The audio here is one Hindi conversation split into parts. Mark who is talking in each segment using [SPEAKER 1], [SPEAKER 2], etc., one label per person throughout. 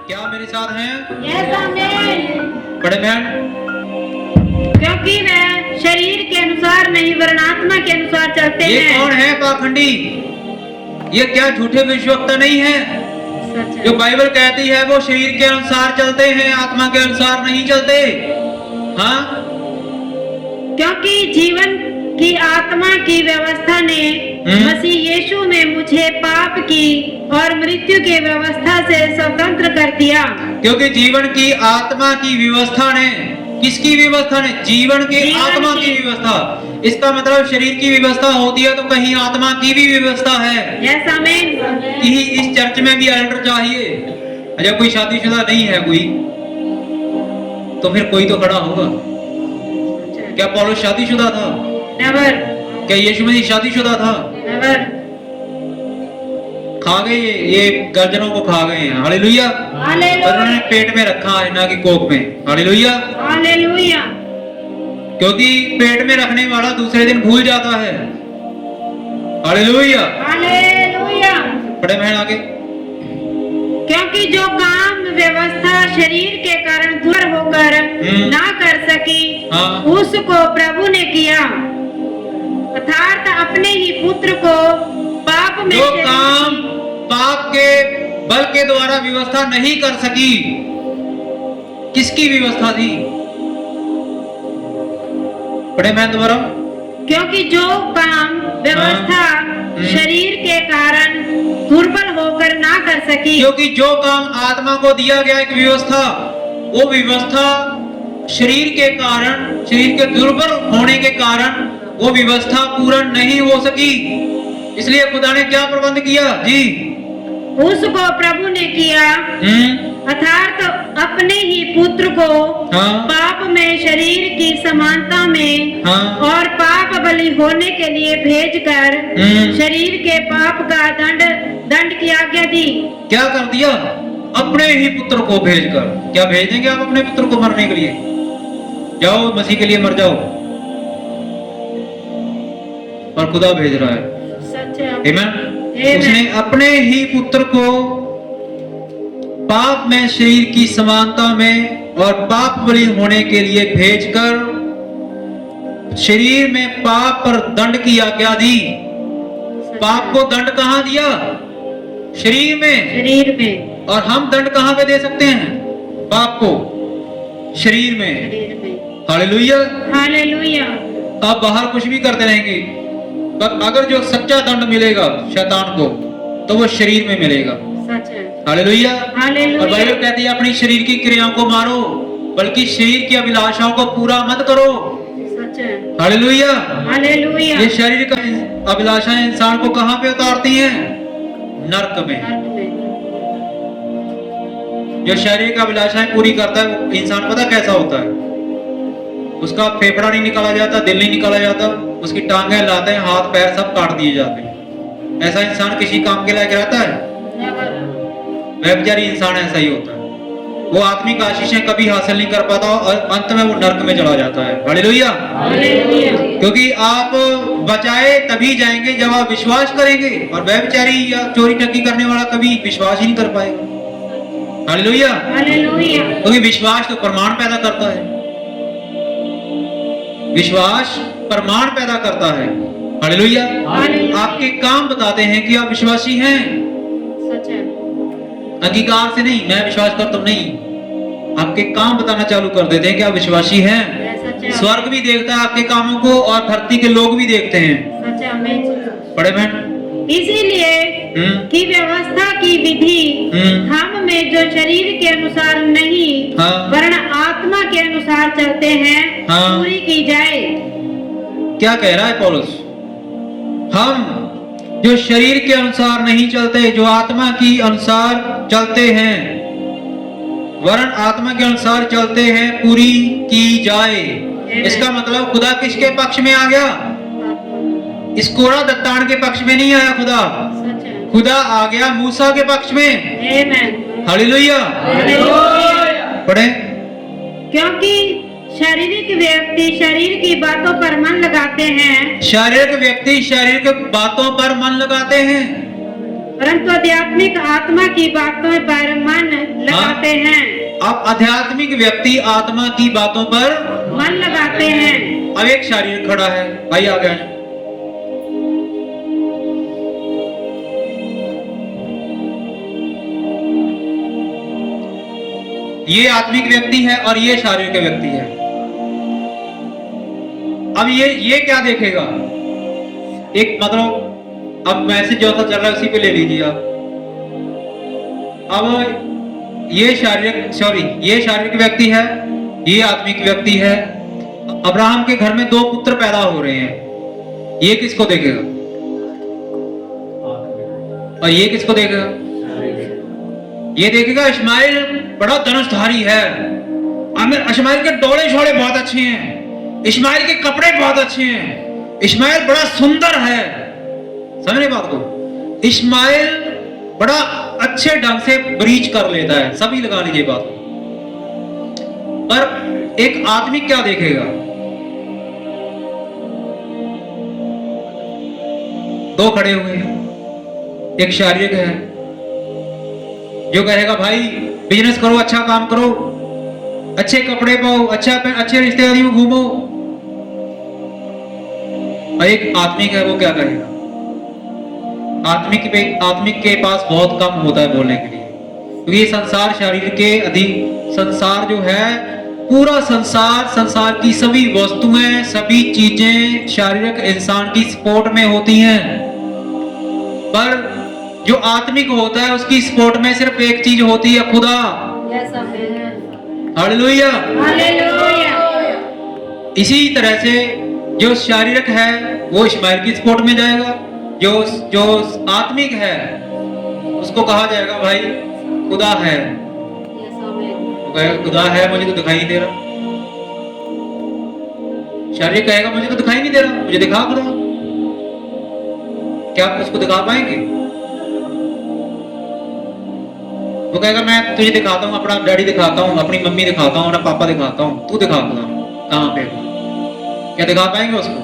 [SPEAKER 1] क्या मेरे साथ हैं?
[SPEAKER 2] यस आमीन।
[SPEAKER 1] बड़े बहन,
[SPEAKER 2] क्योंकि वह शरीर के अनुसार नहीं वरन आत्मा के अनुसार चलते
[SPEAKER 1] ये
[SPEAKER 2] हैं।
[SPEAKER 1] कौन है पाखंडी? ये क्या झूठे भविष्यवक्ता नहीं है?
[SPEAKER 2] सच है।
[SPEAKER 1] जो बाइबल कहती है वो शरीर के अनुसार चलते हैं, आत्मा के अनुसार नहीं चलते। हाँ,
[SPEAKER 2] क्योंकि जीवन की आत्मा की व्यवस्था ने मसीह यीशु में मुझे पाप की और मृत्यु की व्यवस्था से स्वतंत्र कर दिया।
[SPEAKER 1] क्योंकि जीवन की आत्मा की व्यवस्था ने, किसकी व्यवस्था ने? जीवन की आत्मा की व्यवस्था। इसका मतलब शरीर की व्यवस्था होती है तो कहीं आत्मा की भी व्यवस्था है।
[SPEAKER 2] यस आमीन।
[SPEAKER 1] कि इस चर्च में भी एल्डर चाहिए। जब कोई शादीशुदा नहीं है कोई, तो फिर कोई तो खड़ा होगा। क्या पौलुस शादीशुदा था?
[SPEAKER 2] नेवर।
[SPEAKER 1] क्या यीशु मसीह शादीशुदा था?
[SPEAKER 2] नेवर।
[SPEAKER 1] खा गए ये गर्जनों को खा गए हैं। हालेलुया।
[SPEAKER 2] हालेलुया।
[SPEAKER 1] उन्होंने पेट में रखा है ना कि कोख में। हालेलुया।
[SPEAKER 2] हालेलुया।
[SPEAKER 1] क्योंकि पेट में रखने वाला दूसरे दिन भूल जाता है। हालेलुया।
[SPEAKER 2] हालेलुया।
[SPEAKER 1] बड़े बहन आगे।
[SPEAKER 2] क्योंकि जो काम व्यवस्था शरीर के कारण दूर होकर ना कर सकी,
[SPEAKER 1] हाँ।
[SPEAKER 2] उसको प्रभु ने किया, अर्थात अपने ही पुत्र को पाप में
[SPEAKER 1] जो काम पाप के बल के द्वारा व्यवस्था नहीं कर सकी, किसकी व्यवस्था थी? बड़े बहन दोबारा।
[SPEAKER 2] क्योंकि जो काम व्यवस्था शरीर के कारण दुर्बल होकर ना कर सकी,
[SPEAKER 1] क्योंकि जो काम आत्मा को दिया गया एक व्यवस्था, वो व्यवस्था शरीर के कारण, शरीर के दुर्बल होने के कारण वो व्यवस्था पूर्ण नहीं हो सकी। इसलिए खुदा ने क्या प्रबंध किया जी?
[SPEAKER 2] उसको प्रभु ने किया, अर्थात अपने ही पुत्र को पाप में शरीर की समानता में और पाप बलि होने के लिए भेजकर शरीर के पाप का दंड की आज्ञा दी। क्या कर दिया? अपने ही पुत्र को भेजकर। क्या भेज देंगे आप अपने पुत्र को मरने के लिए? जाओ मसीह के लिए मर जाओ। और खुदा भेज रहा है। सच है। आमीन। उसने अपने ही पुत्र को पाप में शरीर की समानता में और पाप बलि होने के लिए भेजकर शरीर में पाप पर दंड की आज्ञा दी। पाप को दंड कहां दिया? शरीर में। शरीर में। और हम दंड कहां पे दे सकते हैं पाप को? शरीर में। हालेलुया। हालेलुया। आप बाहर कुछ भी करते रहेंगे, पर अगर जो सच्चा दंड मिलेगा शैतान को, तो वो शरीर में मिलेगा। सच है। हालेलुया। और बाइबल कहती है अपनी शरीर की क्रियाओं को मारो, बल्कि शरीर की अभिलाषाओं को पूरा मत करो। सच है। हालेलुया। हालेलुया। ये शरीर का अभिलाषाएं इंसान को कहां पे उतारती हैं? नरक में। जो शरीर का अभिलाषाएं पूरी करता है वो इंसान पता कैसा होता है? उसका फेफड़ा नहीं निकाला जाता, दिल नहीं निकाला जाता, उसकी टांगें लाते हैं, हाथ पैर सब काट दिए जाते हैं। ऐसा इंसान किसी काम के लायक रहता है? व्यभिचारी इंसान ऐसा ही होता है। वो आत्मिक आशीषें कभी हासिल नहीं कर पाता और अंत में वो नरक में चला जाता है। हालेलुया। क्योंकि आप बचाए तभी जाएंगे जब आप विश्वास करेंगे, और व्यभिचारी या चोरी ठगी करने वाला कभी विश्वास ही नहीं कर पाएगा। हालेलुया। क्योंकि विश्वास तो प्रमाण पैदा करता है। विश्वास प्रमाण पैदा करता है। हालेलुया। आपके काम बताते हैं कि आप विश्वासी हैं। सच है। अंगीकार से नहीं, मैं विश्वास करता हूं नहीं, आपके काम बताना चालू कर देते हैं कि आप विश्वासी हैं। स्वर्ग भी देखता है आपके कामों को और धरती के लोग भी देखते हैं। सच है। बड़े बहन, इसीलिए कि व्यवस्था की विधि हम में जो शरीर के अनुसार नहीं वरन आत्मा के अनुसार चलते हैं पूरी की जाए। क्या कह रहा है पौलुस? हम जो शरीर के अनुसार नहीं चलते, जो आत्मा की अनुसार चलते हैं, वरन आत्मा के अनुसार चलते हैं, पूरी की जाए। इसका मतलब खुदा किसके पक्ष में आ गया? इस कोरा दत्तान के पक्ष में नहीं आया खुदा। खुदा आ गया मूसा के पक्ष में। हालेलुया। पढ़े। क्योंकि शारीरिक व्यक्ति शरीर की बातों पर मन लगाते हैं। शारीरिक व्यक्ति शरीर की बातों पर मन लगाते हैं।
[SPEAKER 3] परंतु आध्यात्मिक आत्मा की बातों पर मन लगाते हैं।
[SPEAKER 2] अब आध्यात्मिक व्यक्ति आत्मा की बातों पर
[SPEAKER 3] मन लगाते हैं।
[SPEAKER 2] अब एक शारीरिक खड़ा है, भाई आ गए। ये आत्मिक व्यक्ति है और ये शारीरिक व्यक्ति है। अब ये क्या देखेगा? एक मतलब अब मैसेज जो सा चल रहा है उसी पे ले लीजिए आप। अब ये शारीरिक व्यक्ति है, ये आत्मिक व्यक्ति है। अब्राहम के घर में 2 पुत्र पैदा हो रहे हैं, ये किसको देखेगा? और ये किसको देखेगा? ये देखेगा इस्माइल बड़ा धनुषधारी है, इस्माइल के डोले शोले बहुत अच्छे हैं, इस्माइल के कपड़े बहुत अच्छे हैं, इस्माइल बड़ा सुंदर है। समझ रहे बात को? इस्माइल बड़ा अच्छे ढंग से ब्रीच कर लेता है, सभी लगा लीजिए बात को। पर एक आदमी क्या देखेगा? 2 खड़े हुए हैं, एक शारीरिक है जो कहेगा भाई बिजनेस करो, अच्छा काम करो, अच्छे कपड़े पाओ, अच्छे रिश्तेदारी में घूमो। और एक आत्मिक है, वो क्या कहेगा? आत्मिक के पास बहुत कम होता है बोलने के लिए, क्योंकि ये संसार शरीर के अधिक संसार जो है, पूरा संसार की सभी वस्तुएं, सभी चीजें शारीरिक इंसान की सपोर्ट में होती हैं। पर जो आत्मिक होता है उसकी सपोर्ट में सिर्फ एक चीज होती है, खुदा। हालेलुया। इसी तरह से जो शारीरिक है वो इस्माइल की सपोर्ट में जाएगा, जो आत्मिक है उसको कहा जाएगा भाई खुदा है। खुदा है, मुझे तो दिखाई नहीं दे रहा। शारीरिक कहेगा मुझे तो दिखाई नहीं दे रहा, मुझे दिखा खुदा। क्या आप उसको दिखा पाएंगे? वो कहेगा मैं तुझे दिखाता हूँ, अपना डैडी दिखाता हूँ, अपनी मम्मी दिखाता हूँ, अपना पापा दिखाता हूँ, तू दिखा खुदा कहाँ पे? क्या दिखा पाएंगे उसको?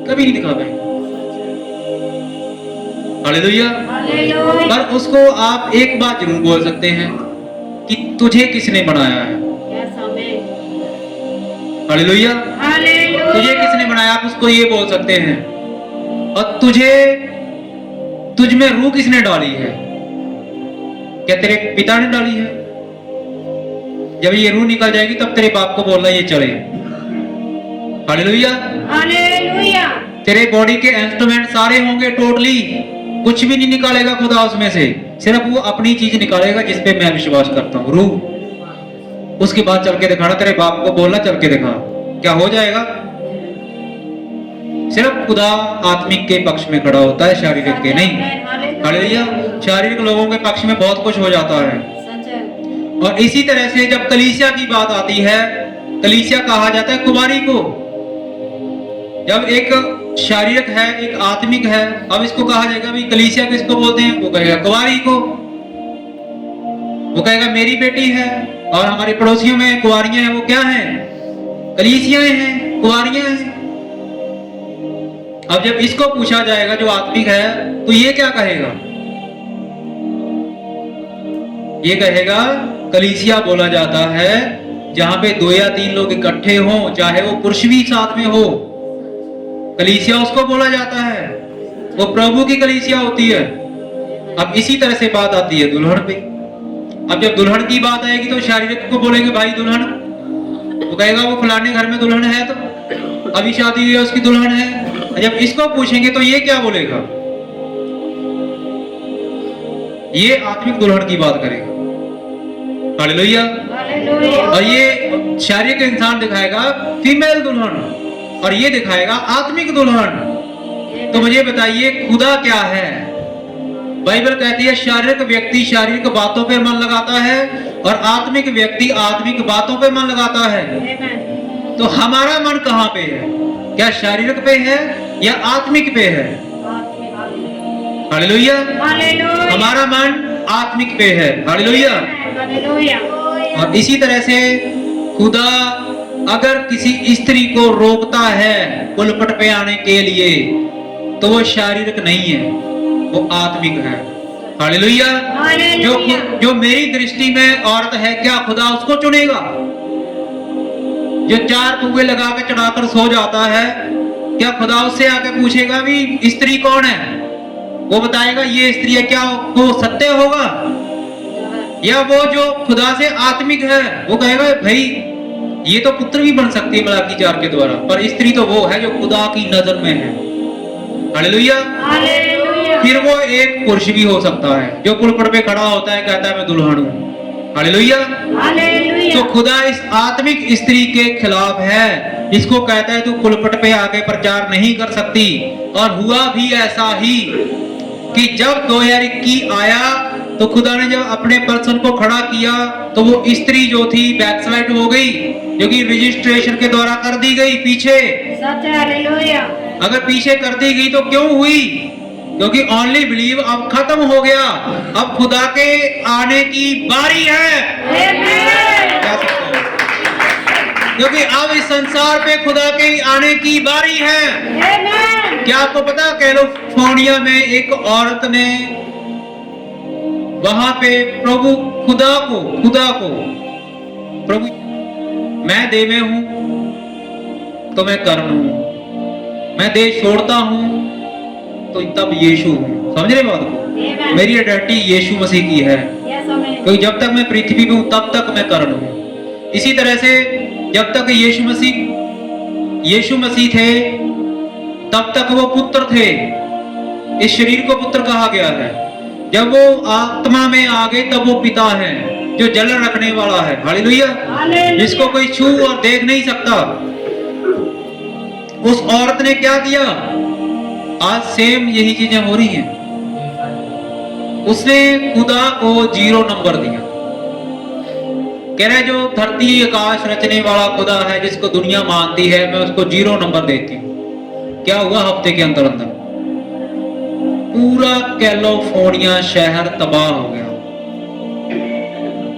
[SPEAKER 2] कभी नहीं दिखा पाएंगे। हालेलुया। पर उसको आप एक बात जरूर बोल सकते हैं कि तुझे किसने बनाया है। हालेलुया। तुझे किसने बनाया, आप उसको ये बोल सकते हैं। और तुझ में रूह किसने डाली है? क्या तेरे पिता ने डाली है? जब ये रूह निकल जाएगी तब तेरे बाप को बोलना ये चले। हालेलुया। तेरे बॉडी के इंस्ट्रूमेंट सारे होंगे टोटली, कुछ भी नहीं निकालेगा खुदा उसमें से, सिर्फ वो अपनी चीज निकालेगा जिस पे मैं विश्वास करता हूँ, रूह। उसके बाद चल के दिखाना, तेरे बाप को बोलना चल के दिखा, क्या हो जाएगा? सिर्फ खुदा आत्मिक के पक्ष में खड़ा होता है, शारीरिक के नहीं। हालेलुया। शारीरिक लोगों के पक्ष में बहुत कुछ हो जाता है। और इसी तरह से जब कलीसिया की बात आती है, कलीसिया कहा जाता है कुमारी को। जब एक शारीरिक है, एक आत्मिक है, अब इसको कहा जाएगा भाई कलीसिया किसको बोलते हैं? वो कहेगा कुंवारी को। वो कहेगा मेरी बेटी है, और हमारे पड़ोसियों में कुंवारियां हैं, वो क्या हैं? कलीसियां हैं, कुंवारियां हैं। अब जब इसको पूछा जाएगा जो आत्मिक है, तो ये क्या कहेगा? ये कहेगा कलीसिया बोला जाता है जहां पे 2 या 3 लोग इकट्ठे हों, चाहे वो पुरुष भी साथ में हो, कलीसिया उसको बोला जाता है। वो प्रभु की कलीसिया होती है। अब इसी तरह से बात आती है दुल्हन पे। अब जब दुल्हन की बात आएगी तो शारीरिक को बोलेंगे भाई दुल्हन, वो कहेगा वो फलाने घर में दुल्हन है, तो अभी शादी हुई है उसकी दुल्हन है। जब इसको पूछेंगे तो ये क्या बोलेगा? ये आत्मिक दुल्हन की बात करेगा। हालेलुया। और ये शारीरिक इंसान दिखाएगा फीमेल दुल्हन, और ये दिखाएगा आत्मिक दुल्हन। तो मुझे बताइए खुदा क्या है? बाइबल कहती है शारीरिक व्यक्ति शारीरिक बातों पे मन लगाता है, और आत्मिक व्यक्ति आत्मिक बातों पे मन लगाता है। तो हमारा मन कहाँ पे है? क्या शारीरिक पे है या आत्मिक पे है? हालेलुया। हमारा मन आत्मिक पे है। हालेलुया। और इसी तरह से खुदा अगर किसी स्त्री को रोकता है पुलपट पे आने के लिए, तो वो शारीरिक नहीं है, वो आत्मिक है। हालेलुया।
[SPEAKER 3] हालेलुया।
[SPEAKER 2] जो मेरी दृष्टि में औरत है, क्या खुदा उसको चुनेगा? जो 4 पुए लगा के चढ़ाकर सो जाता है, क्या खुदा उससे आके पूछेगा भी स्त्री कौन है? वो बताएगा ये स्त्री है, क्या वो सत्य होगा? या वो जो खुदा से आत्मिक है, वो कहेगा भाई ये तो पुत्र भी बन सकती है मलाकी 4 के द्वारा, पर स्त्री तो वो है जो खुदा की नजर में है। हालेलुया।
[SPEAKER 3] हालेलुया।
[SPEAKER 2] फिर वो एक पुरुष भी हो सकता है जो पुलपट पे खड़ा होता है, कहता है मैं दुल्हन हूं। हालेलुया।
[SPEAKER 3] हालेलुया।
[SPEAKER 2] तो खुदा इस आत्मिक स्त्री के खिलाफ है, इसको कहता है तू पुलपट पे आके प्रचार नहीं कर सकती। और हुआ भी ऐसा ही कि जब 2021 आया तो खुदा ने जब अपने पर्सन को खड़ा किया तो वो स्त्री जो थी बैकस्लाइड हो गई, जो कि रजिस्ट्रेशन के द्वारा कर दी गई पीछे।
[SPEAKER 3] सच है। हालेलुया।
[SPEAKER 2] अगर पीछे कर दी गई तो क्यों हुई? क्योंकि ओनली बिलीव अब खत्म हो गया, अब खुदा के आने की बारी है।
[SPEAKER 3] आमीन।
[SPEAKER 2] कह सकते हो? क्योंकि अब इस संसार पे खुदा के आने की बारी है।
[SPEAKER 3] आमीन।
[SPEAKER 2] क्या आपको पता कैलिफोर्निया में एक औरत ने वहां पे प्रभु खुदा को प्रभु मैं देव में हूं तो मैं कर्म हूं, मैं देश छोड़ता हूं तो तब यीशु हूं। समझ रहे बात को?
[SPEAKER 3] आमीन।
[SPEAKER 2] मेरी आइडेंटिटी यीशु मसीह की है,
[SPEAKER 3] यस आमीन।
[SPEAKER 2] क्योंकि जब तक मैं पृथ्वी पे हूं तब तक मैं कर्ण हूं। इसी तरह से जब तक यीशु मसीह थे तब तक वो पुत्र थे। इस शरीर को पुत्र कहा गया है। जब वो आत्मा में आ गए तब वो पिता है, जो जलन रखने वाला है। हालेलुया।
[SPEAKER 3] हालेलुया।
[SPEAKER 2] जिसको कोई छू और देख नहीं सकता। उस औरत ने क्या किया? आज सेम यही चीजें हो रही हैं। उसने खुदा को 0 नंबर दिया। कह रहा है जो धरती आकाश रचने वाला खुदा है, जिसको दुनिया मानती है, मैं उसको 0 नंबर देती हूँ। क्या हुआ? हफ्ते के अंदर अंदर पूरा कैलिफोर्निया शहर तबाह हो गया,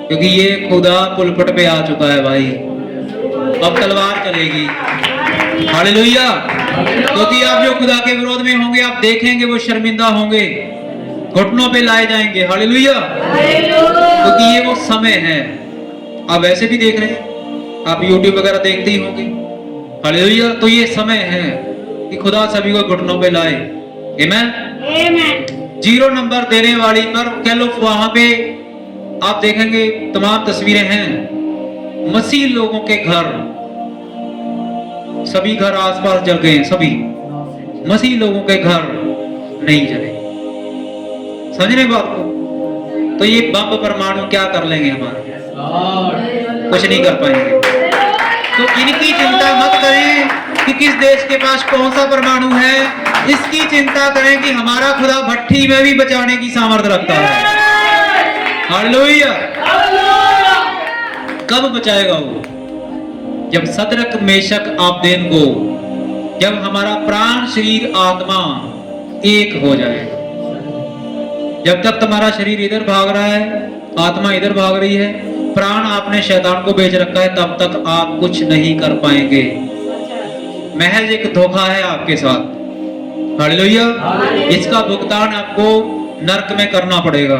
[SPEAKER 2] क्योंकि ये खुदा पुलपट पे आ चुका है भाई। अब तलवार चलेगी। हालेलुया। क्योंकि आप जो खुदा के विरोध में होंगे, आप देखेंगे वो शर्मिंदा होंगे, घुटनों पे लाए जाएंगे। हालेलुया। क्योंकि ये वो समय है। आप वैसे भी देख रहे हैं, आप यूट्यूब वगैरह देखते ही होंगे। हालेलुया। तो ये समय है कि खुदा सभी को घुटनों पे लाए। आमीन।
[SPEAKER 3] आमीन।
[SPEAKER 2] 0 नंबर देने वाली पर वहां पे आप देखेंगे तमाम तस्वीरें हैं। मसीह लोगों के घर, सभी घर आसपास जल गए, सभी मसीह लोगों के घर नहीं जले। समझ रहे बात को? तो ये बम परमाणु क्या कर लेंगे हमारे? कुछ नहीं कर पाएंगे। तो इनकी चिंता मत करें कि किस देश के पास कौन सा परमाणु है। इसकी चिंता करें कि हमारा खुदा भट्ठी में भी बचाने की सामर्थ्य रखता है। हालेलुया। कब बचाएगा वो? जब सदरक मेशक आबेदnego, जब हमारा प्राण शरीर आत्मा एक हो जाए। जब तक तुम्हारा शरीर इधर भाग रहा है, आत्मा इधर भाग रही है, प्राण आपने शैतान को बेच रखा है, तब तक आप कुछ नहीं कर पाएंगे। महज एक धोखा है आपके साथ। हालेलुया। इसका भुगतान आपको नरक में करना पड़ेगा।